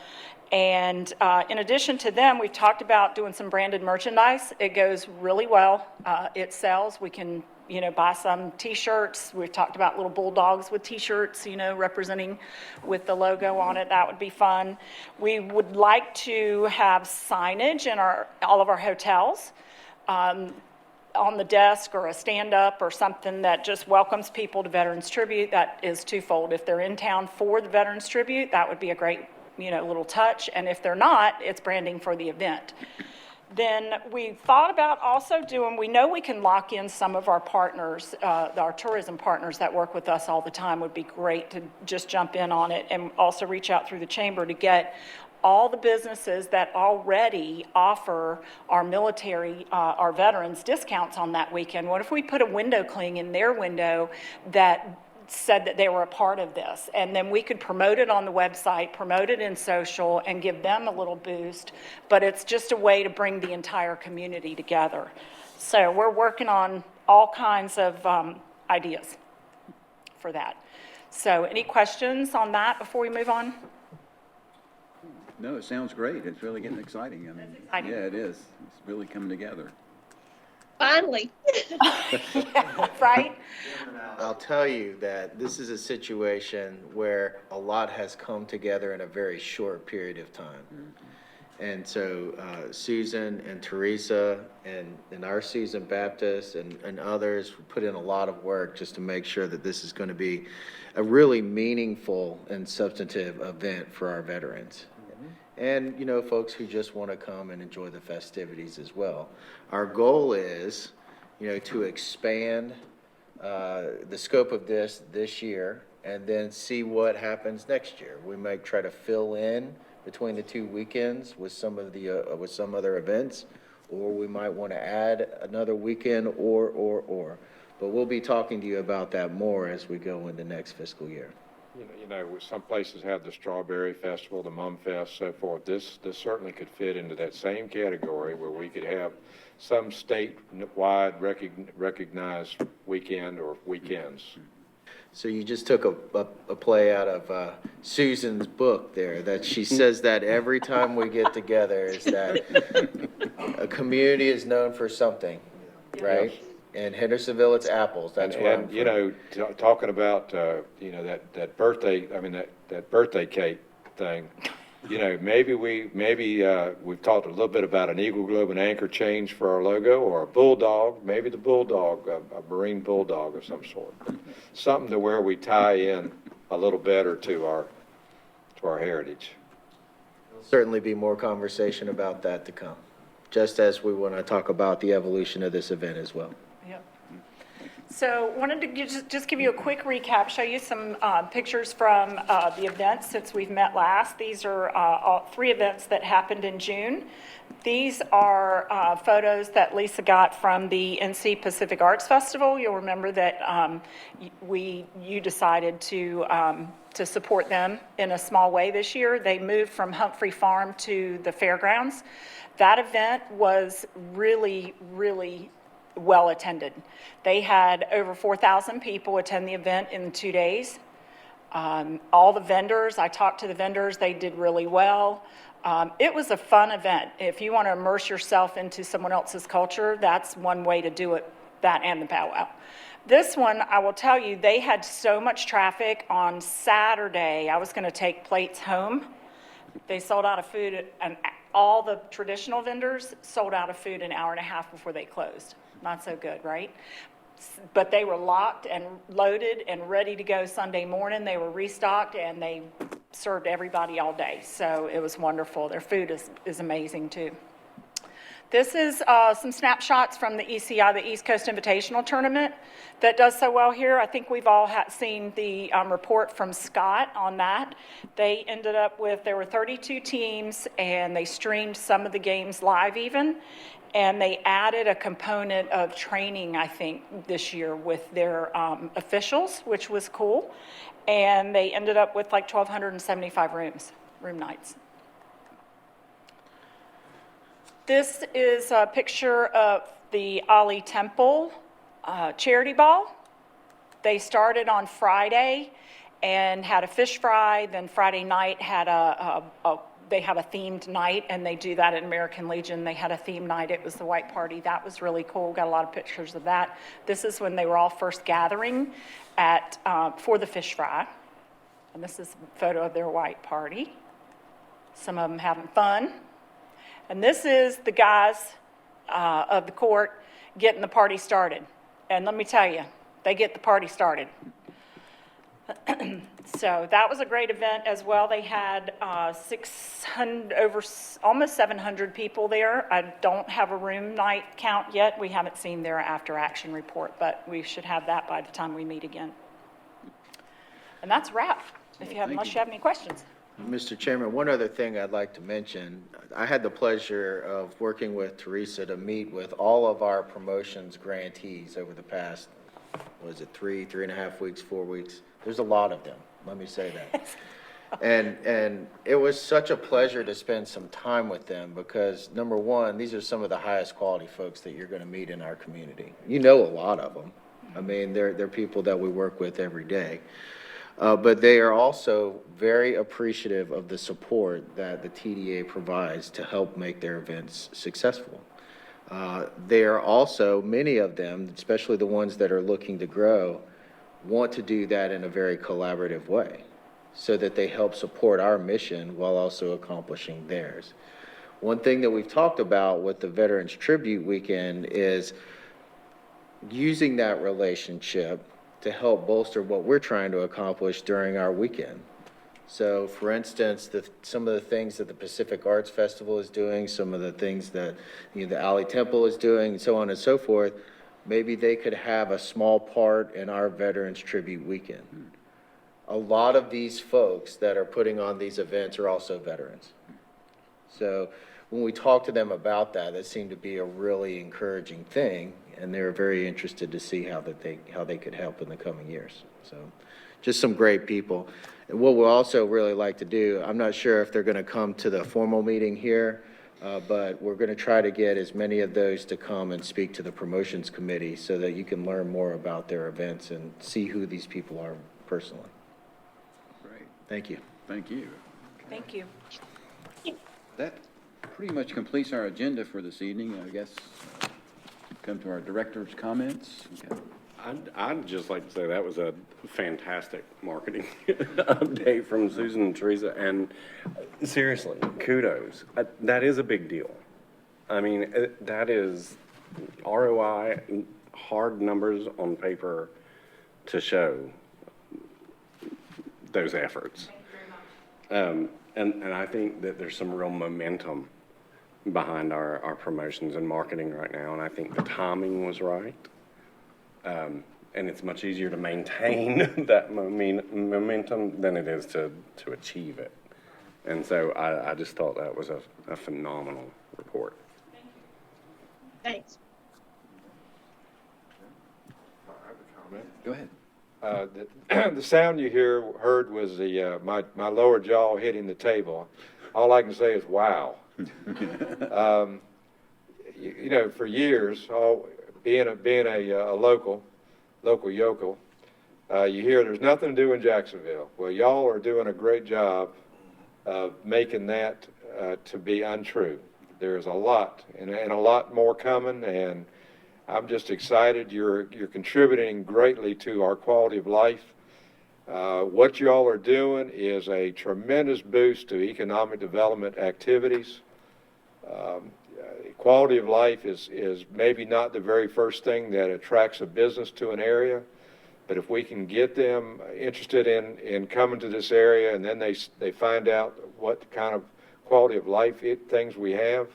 And in addition to them, we've talked about doing some branded merchandise. It goes really well. It sells. We can, buy some T-shirts. We've talked about little bulldogs with T-shirts, representing with the logo on it. That would be fun. We would like to have signage in all of our hotels. On the desk or a stand-up or something that just welcomes people to Veterans Tribute. That is twofold. If they're in town for the Veterans Tribute, that would be a great, little touch. And if they're not, it's branding for the event. Then we thought about also we know we can lock in some of our partners, our tourism partners that work with us all the time. Would be great to just jump in on it and also reach out through the chamber to get all the businesses that already offer our military, our veterans discounts on that weekend. What if we put a window cling in their window that said that they were a part of this? And then we could promote it on the website, promote it in social, and give them a little boost. But it's just a way to bring the entire community together. So we're working on all kinds of ideas for that. So any questions on that before we move on? No, it sounds great. It's really getting exciting. I mean, exciting. yeah, it is. It's really coming together. Finally. Right? I'll tell you that this is a situation where a lot has come together in a very short period of time. And so Susan and Teresa and our Susan Baptist and others put in a lot of work just to make sure that this is going to be a really meaningful and substantive event for our veterans. And, folks who just want to come and enjoy the festivities as well. Our goal is, to expand the scope of this year and then see what happens next year. We might try to fill in between the two weekends with some of the with some other events, or we might want to add another weekend or. But we'll be talking to you about that more as we go into next fiscal year. Some places have the Strawberry Festival, the Mum Fest, so forth. This certainly could fit into that same category where we could have some statewide recognized weekend or weekends. So you just took a play out of Susan's book there, that she says that every time we get together is that a community is known for something, right? Yes. In Hendersonville, it's apples. That's where I'm from. Talking about, that birthday cake thing, maybe we've talked a little bit about an Eagle Globe and anchor change for our logo, or a bulldog, maybe the bulldog, a Marine bulldog of some sort. Something to where we tie in a little better to our heritage. There'll certainly be more conversation about that to come, just as we want to talk about the evolution of this event as well. Yep. So wanted to just give you a quick recap, show you some pictures from the events since we've met last. These are all 3 events that happened in June. These are photos that Lisa got from the NC Pacific Arts Festival. You'll remember that you decided to support them in a small way this year. They moved from Humphrey Farm to the fairgrounds. That event was really, really well attended. They had over 4,000 people attend the event in 2 days. All the vendors, I talked to the vendors, they did really well. It was a fun event. If you want to immerse yourself into someone else's culture, that's one way to do it, that and the powwow. This one, I will tell you, they had so much traffic on Saturday. I was going to take plates home. They sold out of food, and all the traditional vendors sold out of food an hour and a half before they closed. Not so good, right? But they were locked and loaded and ready to go Sunday morning. They were restocked, and they served everybody all day. So it was wonderful. Their food is amazing, too. This is some snapshots from the ECI, the East Coast Invitational Tournament, that does so well here. I think we've all seen the report from Scott on that. They ended up with, there were 32 teams, and they streamed some of the games live even, and they added a component of training, I think, this year with their officials, which was cool. And they ended up with like 1,275 room nights. This is a picture of the Ali Temple charity ball. They started on Friday and had a fish fry. Then Friday night had they have a themed night, and they do that at American Legion. They had a themed night. It was the white party. That was really cool. Got a lot of pictures of that. This is when they were all first gathering for the fish fry. And this is a photo of their white party. Some of them having fun. And this is the guys of the court getting the party started. And let me tell you, they get the party started. So that was a great event as well. They had 600, almost 700 people there. I don't have a room night count yet. We haven't seen their after action report, but we should have that by the time we meet again. And that's a wrap, unless you have any questions. Mr. Chairman, one other thing I'd like to mention. I had the pleasure of working with Teresa to meet with all of our promotions grantees over the past, was it 3.5 weeks, 4 weeks? There's a lot of them, let me say that. And it was such a pleasure to spend some time with them because, number one, these are some of the highest quality folks that you're going to meet in our community. You know a lot of them. I mean, they're people that we work with every day. But they are also very appreciative of the support that the TDA provides to help make their events successful. They are also, many of them, especially the ones that are looking to grow, want to do that in a very collaborative way so that they help support our mission while also accomplishing theirs. One thing that we've talked about with the Veterans Tribute Weekend is using that relationship to help bolster what we're trying to accomplish during our weekend. So, for instance, some of the things that the Pacific Arts Festival is doing, some of the things that the Ali Temple is doing, and so on and so forth, maybe they could have a small part in our Veterans Tribute Weekend. A lot of these folks that are putting on these events are also veterans. So when we talked to them about that, that seemed to be a really encouraging thing, and they were very interested to see how they could help in the coming years. So just some great people. And what we'll also really like to do, I'm not sure if they're going to come to the formal meeting here, but we're going to try to get as many of those to come and speak to the promotions committee so that you can learn more about their events and see who these people are personally. Great. Thank you. Thank you. Thank you. That pretty much completes our agenda for this evening. I guess come to our director's comments. Okay. I'd just like to say that was a fantastic marketing update from Susan and Teresa, and seriously, kudos. That is a big deal. I mean, that is ROI, hard numbers on paper to show those efforts. And I think that there's some real momentum behind our promotions and marketing right now, and I think the timing was right. And it's much easier to maintain that momentum than it is to achieve it. And so I just thought that was a phenomenal report. Thanks. Go ahead. The sound you heard was my lower jaw hitting the table. All I can say is, wow. For years, being a local yokel, you hear there's nothing to do in Jacksonville. Well, y'all are doing a great job of making that to be untrue. There's a lot, and a lot more coming, and I'm just excited. You're contributing greatly to our quality of life. What y'all are doing is a tremendous boost to economic development activities. Quality of life is maybe not the very first thing that attracts a business to an area, but if we can get them interested in coming to this area, and then they find out what kind of quality of life things we have,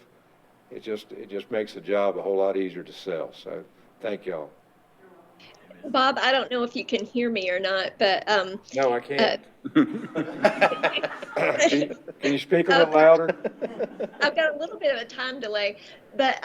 it just makes the job a whole lot easier to sell. So thank y'all. Bob, I don't know if you can hear me or not, but No, I can't. Can you speak a little louder? I've got a little bit of a time delay, but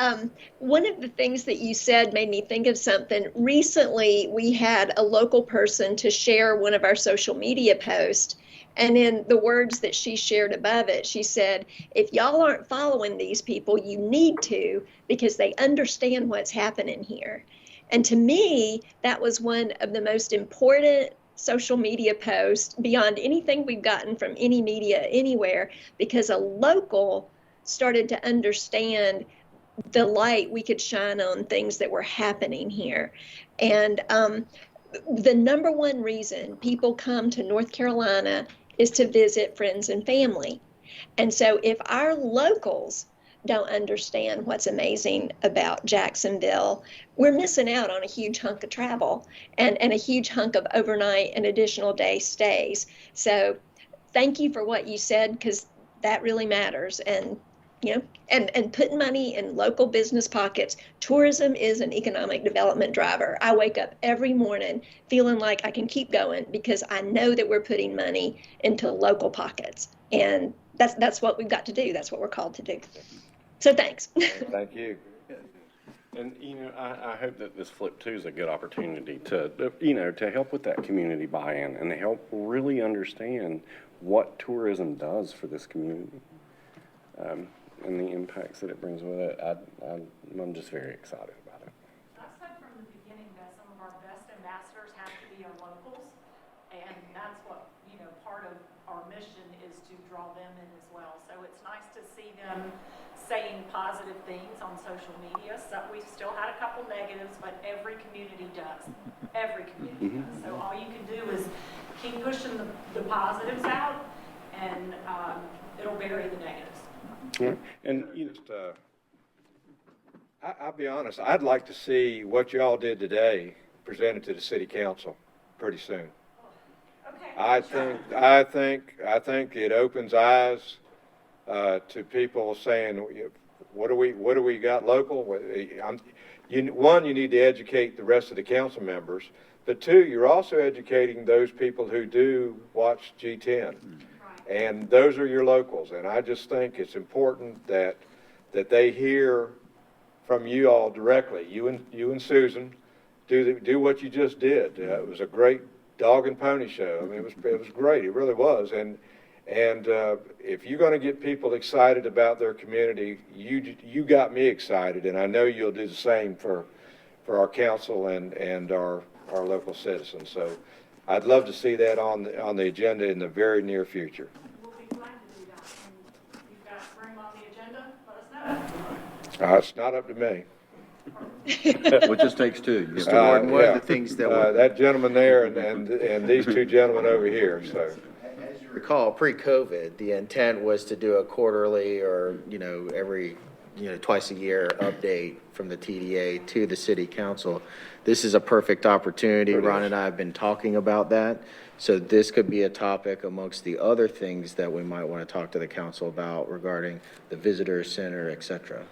one of the things that you said made me think of something. Recently, we had a local person to share one of our social media posts, and in the words that she shared above it, she said, if y'all aren't following these people, you need to, because they understand what's happening here. And to me, that was one of the most important social media posts beyond anything we've gotten from any media anywhere, because a local started to understand the light we could shine on things that were happening here. And the number one reason people come to North Carolina is to visit friends and family. And so if our locals don't understand what's amazing about Jacksonville, we're missing out on a huge hunk of travel and a huge hunk of overnight and additional day stays. So thank you for what you said, because that really matters. And and putting money in local business pockets. Tourism is an economic development driver. I wake up every morning feeling like I can keep going because I know that we're putting money into local pockets. And that's what we've got to do. That's what we're called to do. So thanks. Thank you. And, I hope that this Flip 2 is a good opportunity to help with that community buy-in and to help really understand what tourism does for this community, and the impacts that it brings with it. I'm just very excited about it. I said from the beginning that some of our best ambassadors have to be our locals, and that's what, part of our mission is to draw them in as well. So it's nice to see them saying positive things on social media. So we've still had a couple negatives, but every community does. Every community does. So all you can do is keep pushing the positives out, and it'll bury the negatives. Yeah. And, I'll be honest, I'd like to see what y'all did today presented to the city council pretty soon. Okay. I think it opens eyes to people saying, what do we got local? One, you need to educate the rest of the council members, but two, you're also educating those people who do watch G10. And those are your locals, and I just think it's important that they hear from you all directly. You and Susan do what you just did. It was a great dog and pony show. I mean, it was great. It really was. And if you're going to get people excited about their community, you got me excited, and I know you'll do the same for our council and our local citizens. So I'd love to see that on the agenda in the very near future. We'll be glad to do that. And if you've got room on the agenda, let us know. It's not up to me. Well, it just takes two. Mr. Warden, one of the things that that gentleman there and these two gentlemen over here, so. as you recall, pre-COVID, the intent was to do a quarterly or, every, twice a year update from the TDA to the city council. This is a perfect opportunity. Ron and I have been talking about that. So this could be a topic amongst the other things that we might want to talk to the council about regarding the visitor center, et cetera.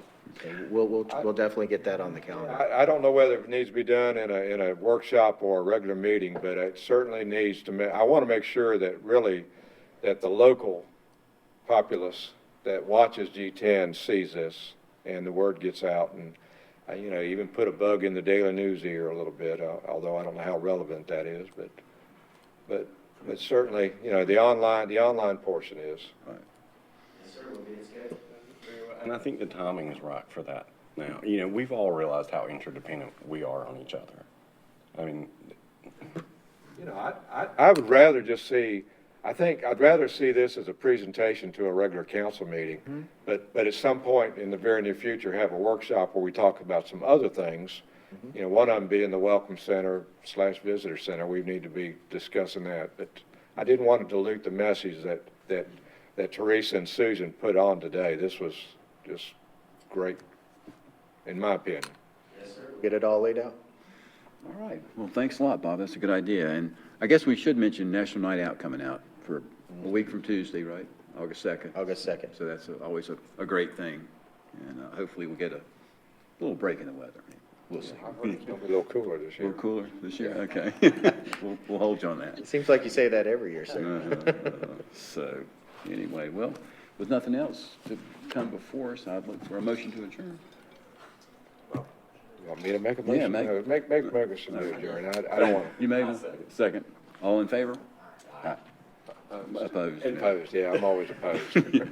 So we'll definitely get that on the calendar. I don't know whether it needs to be done in a workshop or a regular meeting, but it certainly needs to, I want to make sure that the local populace that watches G10 sees this and the word gets out, and, even put a bug in the Daily News ear a little bit, although I don't know how relevant that is, but certainly, the online portion is. Right. And I think the timing is right for that now. We've all realized how interdependent we are on each other. I mean, I would rather just see, I'd rather see this as a presentation to a regular council meeting, but at some point in the very near future, have a workshop where we talk about some other things. One of them being the Welcome Center / Visitor Center. We need to be discussing that, but I didn't want to dilute the message that Teresa and Susan put on today. This was just great, in my opinion. Get it all laid out? All right. Well, thanks a lot, Bob. That's a good idea. And I guess we should mention National Night Out coming out for a week from Tuesday, right? August 2nd. August 2nd. So that's always a great thing. And hopefully we'll get a little break in the weather. We'll see. I've heard it's gonna be a little cooler this A year. little cooler this year, okay. We'll hold you on that. It seems like you say that every year, sir. So, anyway, well, with nothing else to come before us, I'd look for a motion to adjourn. You want me to make a Yeah, motion? make- No, Make a motion to adjourn. I don't want You made a second. All in favor? Aye. Opposed? opposed, yeah, I'm always opposed.